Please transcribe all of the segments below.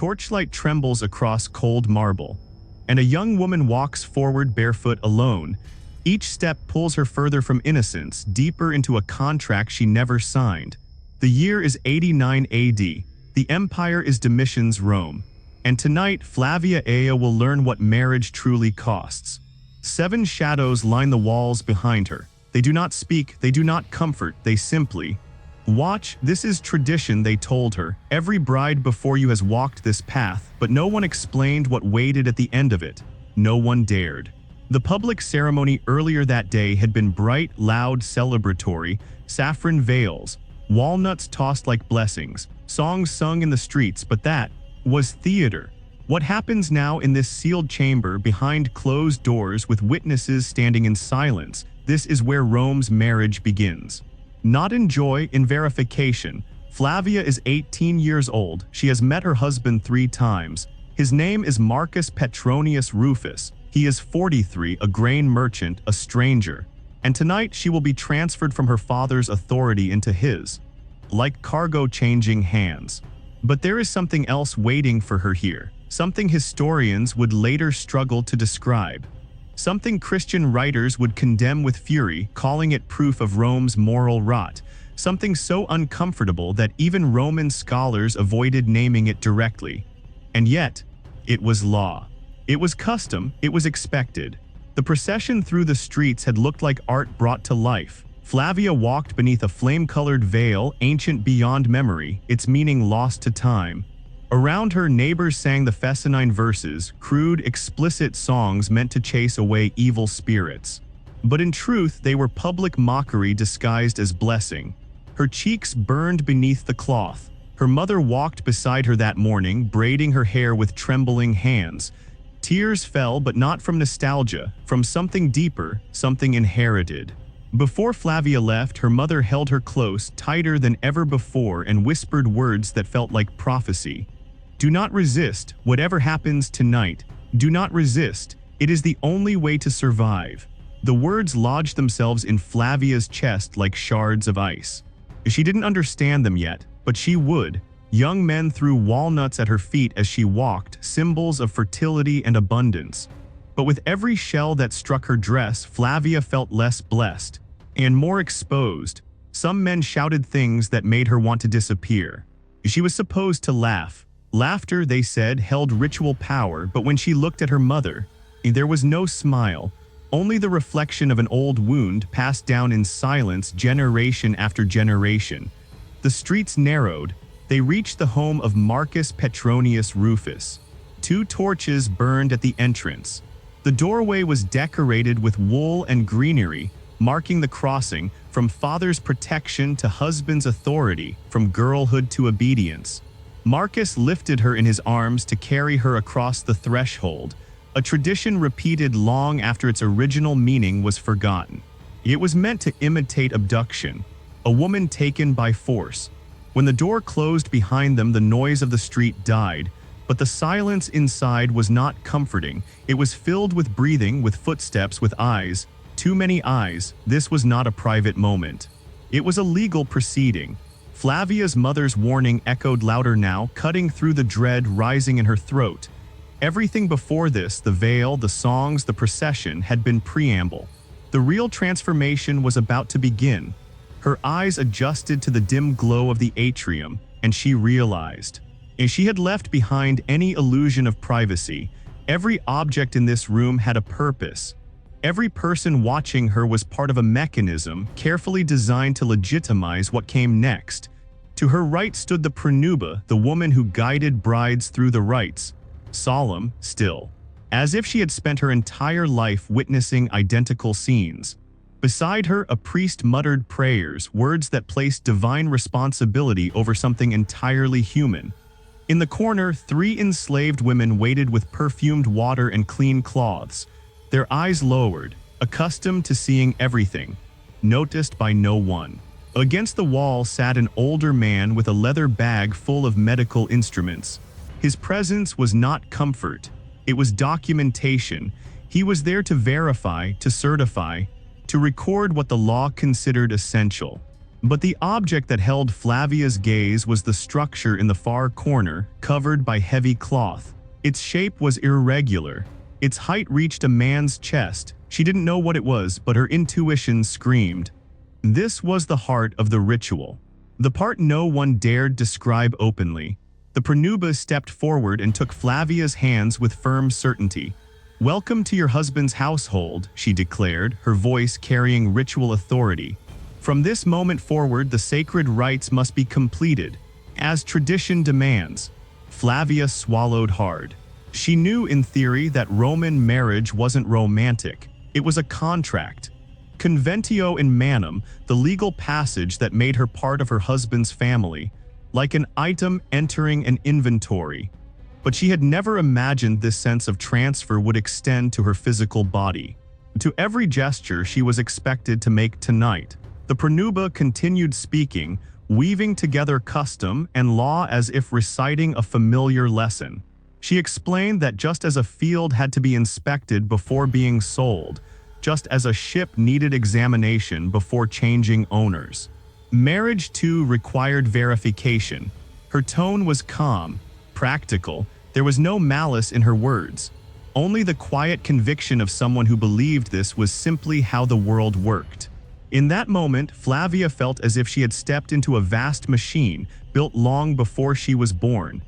torchlight trembles across cold marble, and a young woman walks forward barefoot alone. Each step pulls her further from innocence, deeper into a contract she never signed. The year is 89 AD. The empire is Domitian's Rome. And tonight, Flavia Aia will learn what marriage truly costs. 7 shadows line the walls behind her. They do not speak, they do not comfort, they simply watch. This is tradition, they told her. Every bride before you has walked this path, but no one explained what waited at the end of it. No one dared. The public ceremony earlier that day had been bright, loud, celebratory, saffron veils, walnuts tossed like blessings, songs sung in the streets, but that was theater. What happens now in this sealed chamber behind closed doors with witnesses standing in silence, this is where Rome's marriage begins. Not in joy, in verification. Flavia is 18 years old. She has met her husband 3 times. His name is Marcus Petronius Rufus. He is 43, a grain merchant, a stranger. And tonight she will be transferred from her father's authority into his, like cargo changing hands. But there is something else waiting for her here, something historians would later struggle to describe, something Christian writers would condemn with fury, calling it proof of Rome's moral rot, something so uncomfortable that even Roman scholars avoided naming it directly. And yet, it was law. It was custom, it was expected. The procession through the streets had looked like art brought to life. Flavia walked beneath a flame-colored veil, ancient beyond memory, its meaning lost to time. Around her, neighbors sang the fescennine verses, crude, explicit songs meant to chase away evil spirits. But in truth, they were public mockery disguised as blessing. Her cheeks burned beneath the cloth. Her mother walked beside her that morning, braiding her hair with trembling hands. Tears fell, but not from nostalgia, from something deeper, something inherited. Before Flavia left, her mother held her close, tighter than ever before, and whispered words that felt like prophecy. Do not resist, whatever happens tonight. Do not resist. It is the only way to survive. The words lodged themselves in Flavia's chest like shards of ice. She didn't understand them yet, but she would. Young men threw walnuts at her feet as she walked, symbols of fertility and abundance. But with every shell that struck her dress, Flavia felt less blessed and more exposed. Some men shouted things that made her want to disappear. She was supposed to laugh. Laughter, they said, held ritual power, but when she looked at her mother, there was no smile, only the reflection of an old wound passed down in silence generation after generation. The streets narrowed. They reached the home of Marcus Petronius Rufus. 2 torches burned at the entrance. The doorway was decorated with wool and greenery, marking the crossing from father's protection to husband's authority, from girlhood to obedience. Marcus lifted her in his arms to carry her across the threshold, a tradition repeated long after its original meaning was forgotten. It was meant to imitate abduction, a woman taken by force. When the door closed behind them, the noise of the street died, but the silence inside was not comforting. It was filled with breathing, with footsteps, with eyes. Too many eyes. This was not a private moment. It was a legal proceeding. Flavia's mother's warning echoed louder now, cutting through the dread rising in her throat. Everything before this, the veil, the songs, the procession, had been preamble. The real transformation was about to begin. Her eyes adjusted to the dim glow of the atrium, and she realized. If she had left behind any illusion of privacy, every object in this room had a purpose. Every person watching her was part of a mechanism carefully designed to legitimize what came next. To her right stood the pranuba, the woman who guided brides through the rites, solemn, still, as if she had spent her entire life witnessing identical scenes. Beside her, a priest muttered prayers, words that placed divine responsibility over something entirely human. In the corner, 3 enslaved women waited with perfumed water and clean cloths, their eyes lowered, accustomed to seeing everything, noticed by no one. Against the wall sat an older man with a leather bag full of medical instruments. His presence was not comfort, it was documentation. He was there to verify, to certify, to record what the law considered essential. But the object that held Flavia's gaze was the structure in the far corner, covered by heavy cloth. Its shape was irregular. Its height reached a man's chest. She didn't know what it was, but her intuition screamed. This was the heart of the ritual. The part no one dared describe openly. The Pronuba stepped forward and took Flavia's hands with firm certainty. "Welcome to your husband's household," she declared, her voice carrying ritual authority. "From this moment forward, the sacred rites must be completed, as tradition demands." Flavia swallowed hard. She knew in theory that Roman marriage wasn't romantic. It was a contract. Conventio in manum, the legal passage that made her part of her husband's family, like an item entering an inventory. But she had never imagined this sense of transfer would extend to her physical body. To every gesture she was expected to make tonight. The Pronuba continued speaking, weaving together custom and law as if reciting a familiar lesson. She explained that just as a field had to be inspected before being sold, just as a ship needed examination before changing owners, marriage too required verification. Her tone was calm, practical. There was no malice in her words. Only the quiet conviction of someone who believed this was simply how the world worked. In that moment, Flavia felt as if she had stepped into a vast machine built long before she was born.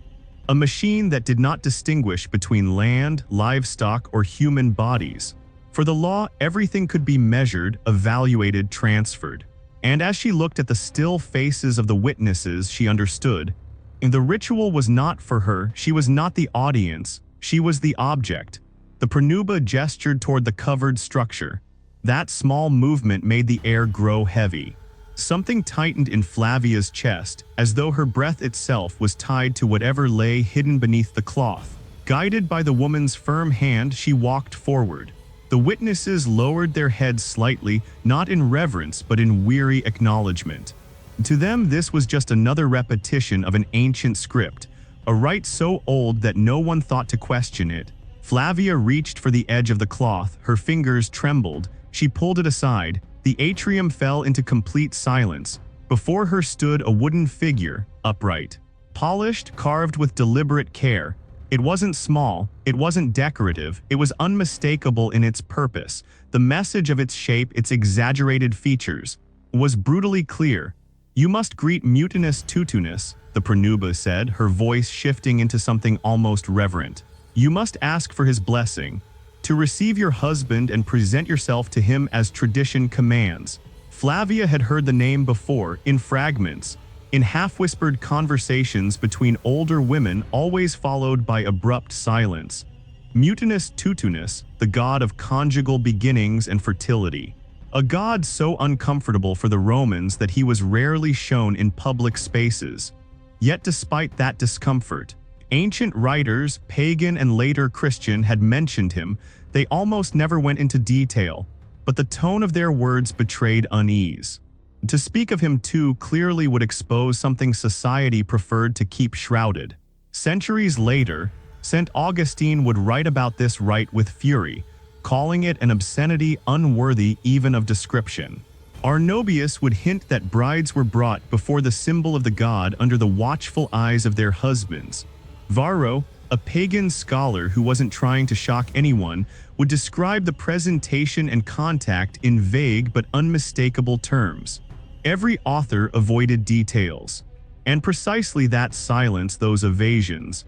A machine that did not distinguish between land, livestock, or human bodies. For the law, everything could be measured, evaluated, transferred. And as she looked at the still faces of the witnesses, she understood. The ritual was not for her. She was not the audience. She was the object. The Pronuba gestured toward the covered structure. That small movement made the air grow heavy. Something tightened in Flavia's chest, as though her breath itself was tied to whatever lay hidden beneath the cloth. Guided by the woman's firm hand, she walked forward. The witnesses lowered their heads slightly, not in reverence but in weary acknowledgement. To them, this was just another repetition of an ancient script, a rite so old that no one thought to question it. Flavia reached for the edge of the cloth, her fingers trembled. She pulled it aside. The atrium fell into complete silence. Before her stood a wooden figure, upright, polished, carved with deliberate care. It wasn't small, it wasn't decorative, it was unmistakable in its purpose. The message of its shape, its exaggerated features, was brutally clear. "You must greet Mutinus Tutunus," the Pronuba said, her voice shifting into something almost reverent. "You must ask for his blessing, to receive your husband and present yourself to him as tradition commands." Flavia had heard the name before, in fragments, in half-whispered conversations between older women, always followed by abrupt silence. Mutinus Tutunus, the god of conjugal beginnings and fertility. A god so uncomfortable for the Romans that he was rarely shown in public spaces. Yet despite that discomfort, ancient writers, pagan and later Christian, had mentioned him. They almost never went into detail, but the tone of their words betrayed unease. To speak of him too clearly would expose something society preferred to keep shrouded. Centuries later, St. Augustine would write about this rite with fury, calling it an obscenity unworthy even of description. Arnobius would hint that brides were brought before the symbol of the god under the watchful eyes of their husbands. Varro, a pagan scholar who wasn't trying to shock anyone, would describe the presentation and contact in vague but unmistakable terms. Every author avoided details, and precisely that silence, those evasions,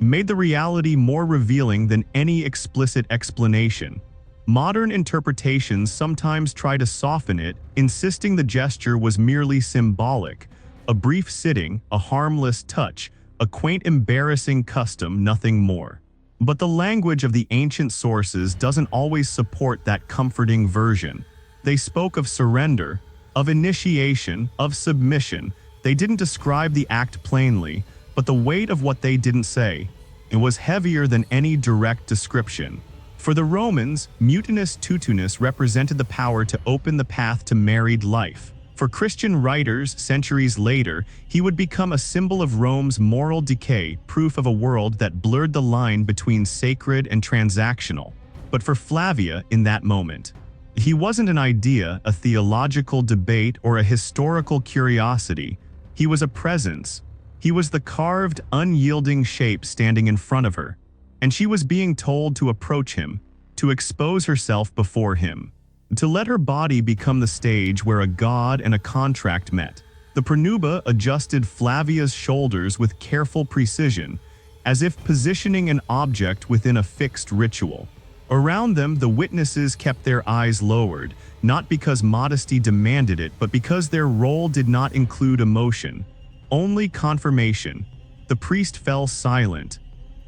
made the reality more revealing than any explicit explanation. Modern interpretations sometimes try to soften it, insisting the gesture was merely symbolic, a brief sitting, a harmless touch, a quaint embarrassing custom, nothing more. But the language of the ancient sources doesn't always support that comforting version. They spoke of surrender, of initiation, of submission. They didn't describe the act plainly, but the weight of what they didn't say, it was heavier than any direct description. For the Romans, Mutinus Tutunus represented the power to open the path to married life. For Christian writers centuries later, he would become a symbol of Rome's moral decay, proof of a world that blurred the line between sacred and transactional. But for Flavia, in that moment, He wasn't an idea, a theological debate, or a historical curiosity. He was a presence. He was the carved, unyielding shape standing in front of her, and she was being told to approach him, to expose herself before him, to let her body become the stage where a god and a contract met. The Pronuba adjusted Flavia's shoulders with careful precision, as if positioning an object within a fixed ritual. Around them, the witnesses kept their eyes lowered, not because modesty demanded it, but because their role did not include emotion, only confirmation. The priest fell silent.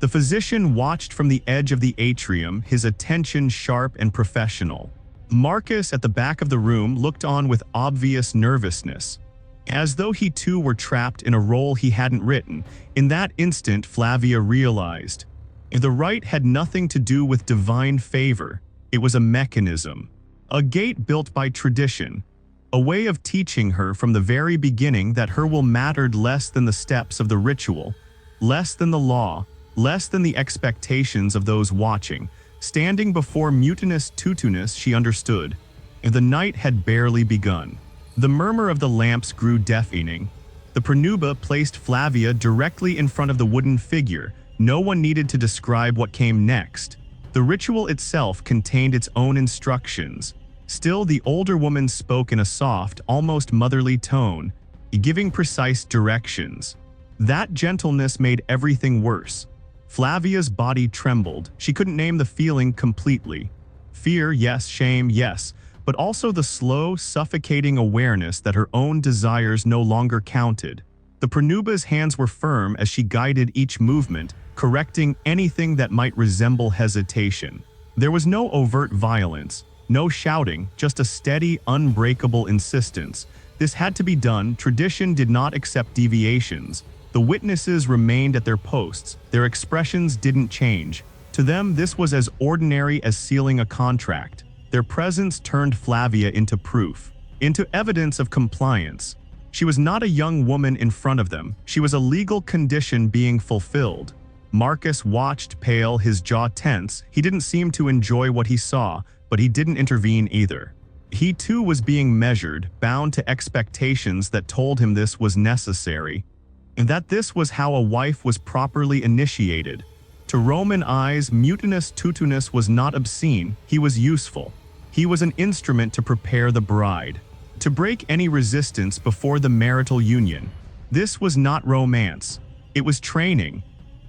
The physician watched from the edge of the atrium, his attention sharp and professional. Marcus, at the back of the room, looked on with obvious nervousness, as though he too were trapped in a role he hadn't written. In that instant, Flavia realized the rite had nothing to do with divine favor. It was a mechanism, a gate built by tradition, a way of teaching her from the very beginning that her will mattered less than the steps of the ritual, less than the law, less than the expectations of those watching. Standing before Mutinus Tutunus, she understood. The night had barely begun. The murmur of the lamps grew deafening. The Pronuba placed Flavia directly in front of the wooden figure. No one needed to describe what came next. The ritual itself contained its own instructions. Still, the older woman spoke in a soft, almost motherly tone, giving precise directions. That gentleness made everything worse. Flavia's body trembled. She couldn't name the feeling completely. Fear, yes. Shame, yes. But also the slow, suffocating awareness that her own desires no longer counted. The Pronuba's hands were firm as she guided each movement, correcting anything that might resemble hesitation. There was no overt violence, no shouting, just a steady, unbreakable insistence. This had to be done. Tradition did not accept deviations. The witnesses remained at their posts. Their expressions didn't change. To them, this was as ordinary as sealing a contract. Their presence turned Flavia into proof, into evidence of compliance. She was not a young woman in front of them. She was a legal condition being fulfilled. Marcus watched, pale, his jaw tense. He didn't seem to enjoy what he saw, but he didn't intervene either. He too was being measured, bound to expectations that told him this was necessary, and that this was how a wife was properly initiated. To Roman eyes, Mutinus Tutunus was not obscene, he was useful. He was an instrument to prepare the bride, to break any resistance before the marital union. This was not romance, it was training.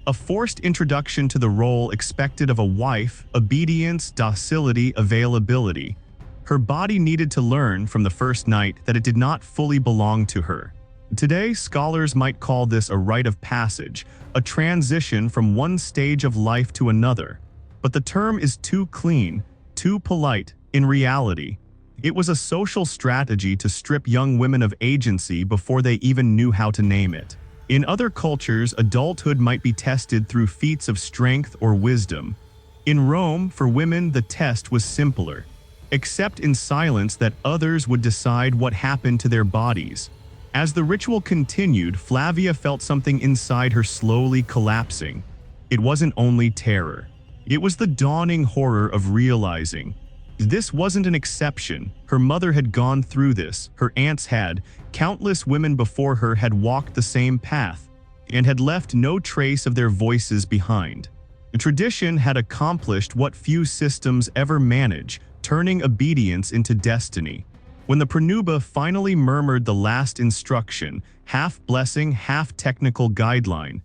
A forced introduction to the role expected of a wife, obedience, docility, availability. Her body needed to learn from the first night that it did not fully belong to her. Today, scholars might call this a rite of passage, a transition from one stage of life to another. But the term is too clean, too polite. In reality, it was a social strategy to strip young women of agency before they even knew how to name it. In other cultures, adulthood might be tested through feats of strength or wisdom. In Rome, for women, the test was simpler. Accept in silence that others would decide what happened to their bodies. As the ritual continued, Flavia felt something inside her slowly collapsing. It wasn't only terror. It was the dawning horror of realizing this wasn't an exception. Her mother had gone through this, her aunts had, countless women before her had walked the same path, and had left no trace of their voices behind. Tradition had accomplished what few systems ever manage, turning obedience into destiny. When the Pronuba finally murmured the last instruction, half blessing, half technical guideline,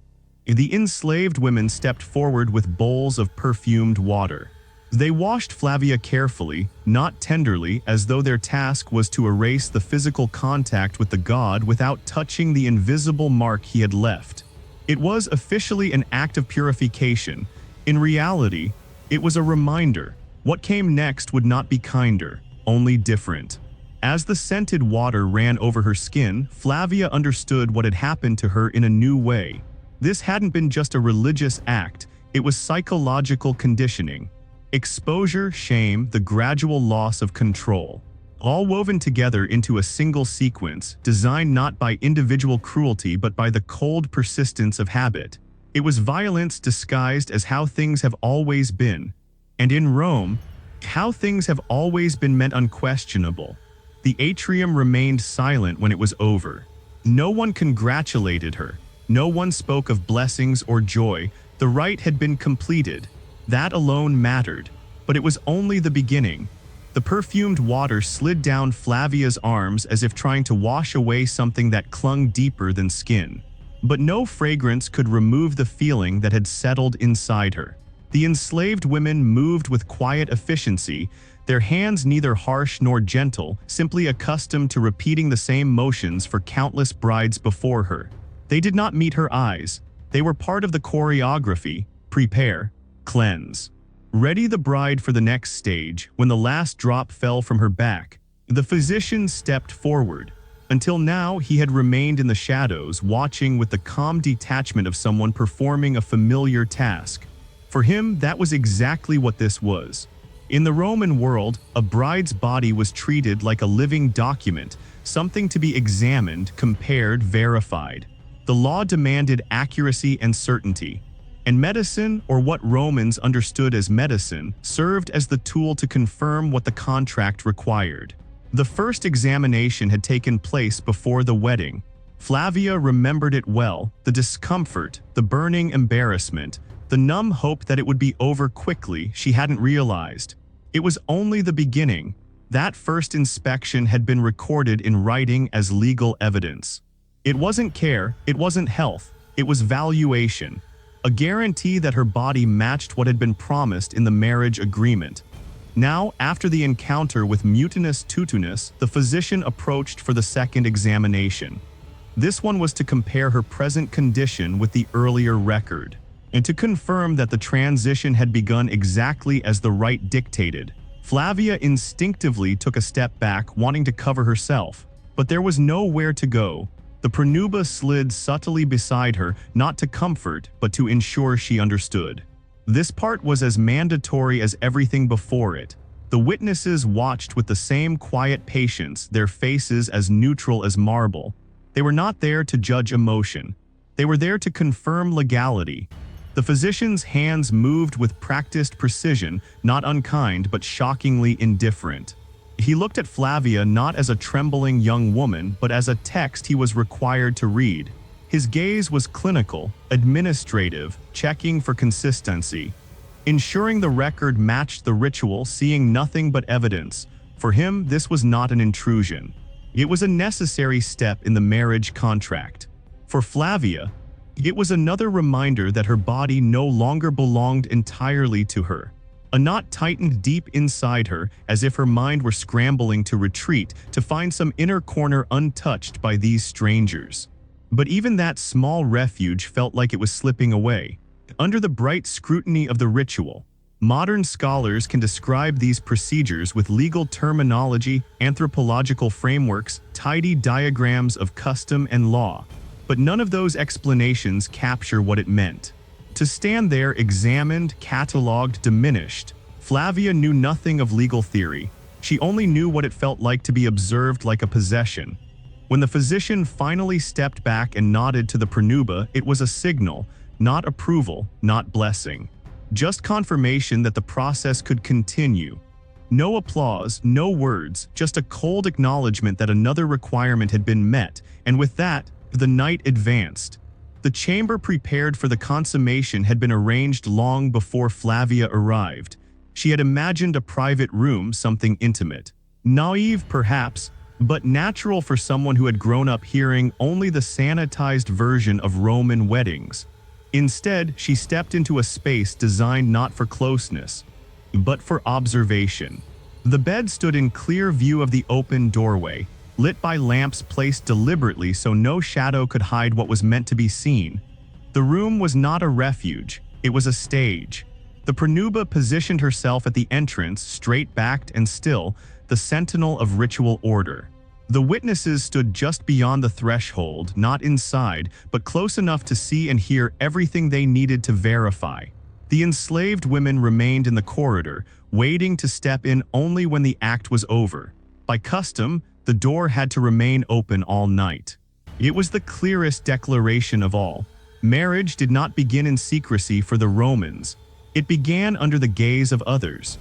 the enslaved women stepped forward with bowls of perfumed water. They washed Flavia carefully, not tenderly, as though their task was to erase the physical contact with the god without touching the invisible mark he had left. It was officially an act of purification. In reality, it was a reminder. What came next would not be kinder, only different. As the scented water ran over her skin, Flavia understood what had happened to her in a new way. This hadn't been just a religious act, it was psychological conditioning. Exposure, shame, the gradual loss of control. All woven together into a single sequence, designed not by individual cruelty but by the cold persistence of habit. It was violence disguised as how things have always been. And in Rome, How things have always been meant unquestionable. The atrium remained silent when it was over. No one congratulated her. No one spoke of blessings or joy. The rite had been completed. That alone mattered. But it was only the beginning. The perfumed water slid down Flavia's arms as if trying to wash away something that clung deeper than skin. But no fragrance could remove the feeling that had settled inside her. The enslaved women moved with quiet efficiency, their hands neither harsh nor gentle, simply accustomed to repeating the same motions for countless brides before her. They did not meet her eyes. They were part of the choreography: prepare, cleanse. Ready the bride for the next stage. When the last drop fell from her back, the physician stepped forward. Until now, he had remained in the shadows, watching with the calm detachment of someone performing a familiar task. For him, that was exactly what this was. In the Roman world, a bride's body was treated like a living document, something to be examined, compared, verified. The law demanded accuracy and certainty. And medicine, or what Romans understood as medicine, served as the tool to confirm what the contract required. The first examination had taken place before the wedding. Flavia remembered it well: the discomfort, the burning embarrassment, the numb hope that it would be over quickly. She hadn't realized. It was only the beginning. That first inspection had been recorded in writing as legal evidence. It wasn't care, it wasn't health, it was valuation. A guarantee that her body matched what had been promised in the marriage agreement. Now, after the encounter with Mutinus Tutunus, the physician approached for the second examination. This one was to compare her present condition with the earlier record, and to confirm that the transition had begun exactly as the rite dictated. Flavia instinctively took a step back, wanting to cover herself. But there was nowhere to go. The pronuba slid subtly beside her, not to comfort, but to ensure she understood. This part was as mandatory as everything before it. The witnesses watched with the same quiet patience, their faces as neutral as marble. They were not there to judge emotion. They were there to confirm legality. The physician's hands moved with practiced precision, not unkind but shockingly indifferent. He looked at Flavia not as a trembling young woman, but as a text he was required to read. His gaze was clinical, administrative, checking for consistency, ensuring the record matched the ritual, seeing nothing but evidence. For him, this was not an intrusion. It was a necessary step in the marriage contract. For Flavia, it was another reminder that her body no longer belonged entirely to her. A knot tightened deep inside her, as if her mind were scrambling to retreat, to find some inner corner untouched by these strangers. But even that small refuge felt like it was slipping away. Under the bright scrutiny of the ritual, modern scholars can describe these procedures with legal terminology, anthropological frameworks, tidy diagrams of custom and law. But none of those explanations capture what it meant. To stand there examined, catalogued, diminished. Flavia knew nothing of legal theory. She only knew what it felt like to be observed like a possession. When the physician finally stepped back and nodded to the pronuba, it was a signal, not approval, not blessing. Just confirmation that the process could continue. No applause, no words, just a cold acknowledgement that another requirement had been met, and with that, the night advanced. The chamber prepared for the consummation had been arranged long before Flavia arrived. She had imagined a private room, something intimate. Naive, perhaps, but natural for someone who had grown up hearing only the sanitized version of Roman weddings. Instead, she stepped into a space designed not for closeness, but for observation. The bed stood in clear view of the open doorway, lit by lamps placed deliberately so no shadow could hide what was meant to be seen. The room was not a refuge, it was a stage. The pronuba positioned herself at the entrance, straight-backed and still, the sentinel of ritual order. The witnesses stood just beyond the threshold, not inside, but close enough to see and hear everything they needed to verify. The enslaved women remained in the corridor, waiting to step in only when the act was over. By custom, the door had to remain open all night. It was the clearest declaration of all. Marriage did not begin in secrecy for the Romans. It began under the gaze of others.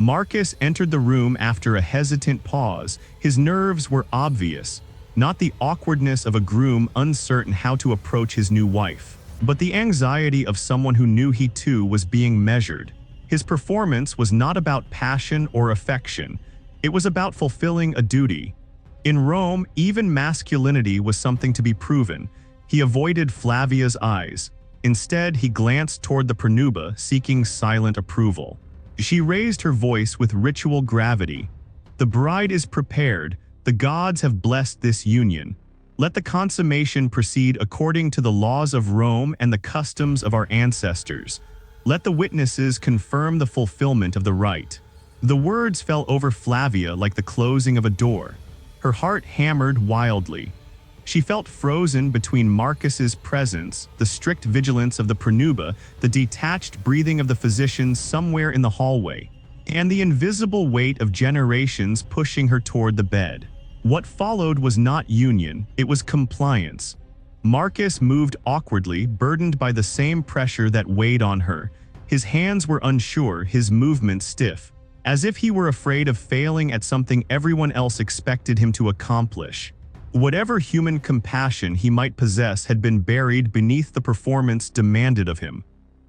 Marcus entered the room after a hesitant pause. His nerves were obvious, not the awkwardness of a groom uncertain how to approach his new wife, but the anxiety of someone who knew he too was being measured. His performance was not about passion or affection. It was about fulfilling a duty. In Rome, even masculinity was something to be proven. He avoided Flavia's eyes. Instead, he glanced toward the Pronuba, seeking silent approval. She raised her voice with ritual gravity. "The bride is prepared. The gods have blessed this union. Let the consummation proceed according to the laws of Rome and the customs of our ancestors. Let the witnesses confirm the fulfillment of the rite." The words fell over Flavia like the closing of a door. Her heart hammered wildly. She felt frozen between Marcus's presence, the strict vigilance of the Pronuba, the detached breathing of the physicians somewhere in the hallway, and the invisible weight of generations pushing her toward the bed. What followed was not union, it was compliance. Marcus moved awkwardly, burdened by the same pressure that weighed on her. His hands were unsure, his movements stiff, as if he were afraid of failing at something everyone else expected him to accomplish. Whatever human compassion he might possess had been buried beneath the performance demanded of him.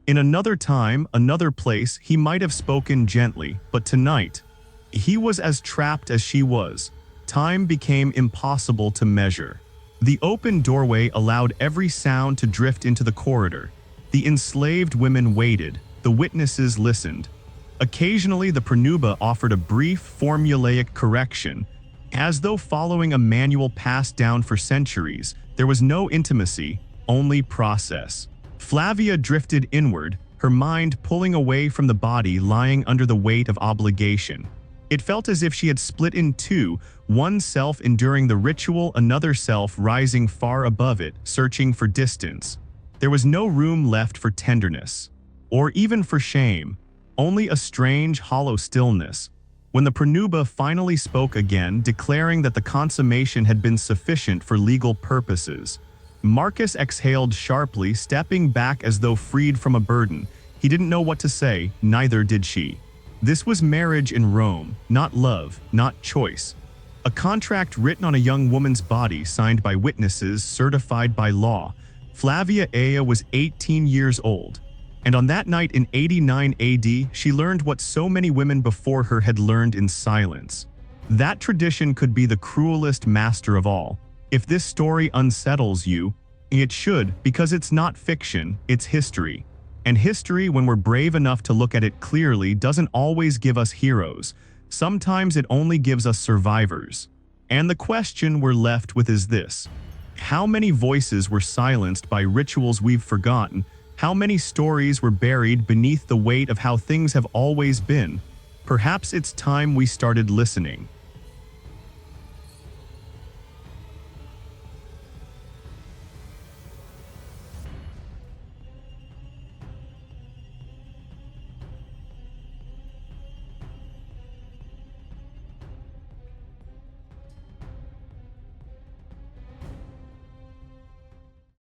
In another time, another place, he might have spoken gently, but tonight, he was as trapped as she was. Time became impossible to measure. The open doorway allowed every sound to drift into the corridor. The enslaved women waited. The witnesses listened. Occasionally, the Pronuba offered a brief, formulaic correction. As though following a manual passed down for centuries, there was no intimacy, only process. Flavia drifted inward, her mind pulling away from the body lying under the weight of obligation. It felt as if she had split in two, one self enduring the ritual, another self rising far above it, searching for distance. There was no room left for tenderness, or even for shame, only a strange, hollow stillness. When the Pronuba finally spoke again, declaring that the consummation had been sufficient for legal purposes, Marcus exhaled sharply, stepping back as though freed from a burden. He didn't know what to say, neither did she. This was marriage in Rome, not love, not choice. A contract written on a young woman's body, signed by witnesses, certified by law. Flavia Aia was 18 years old. And on that night in 89 AD, she learned what so many women before her had learned in silence. That tradition could be the cruelest master of all. If this story unsettles you, it should, because it's not fiction, it's history. And history, when we're brave enough to look at it clearly, doesn't always give us heroes. Sometimes it only gives us survivors. And the question we're left with is this: how many voices were silenced by rituals we've forgotten? How many stories were buried beneath the weight of how things have always been? Perhaps it's time we started listening.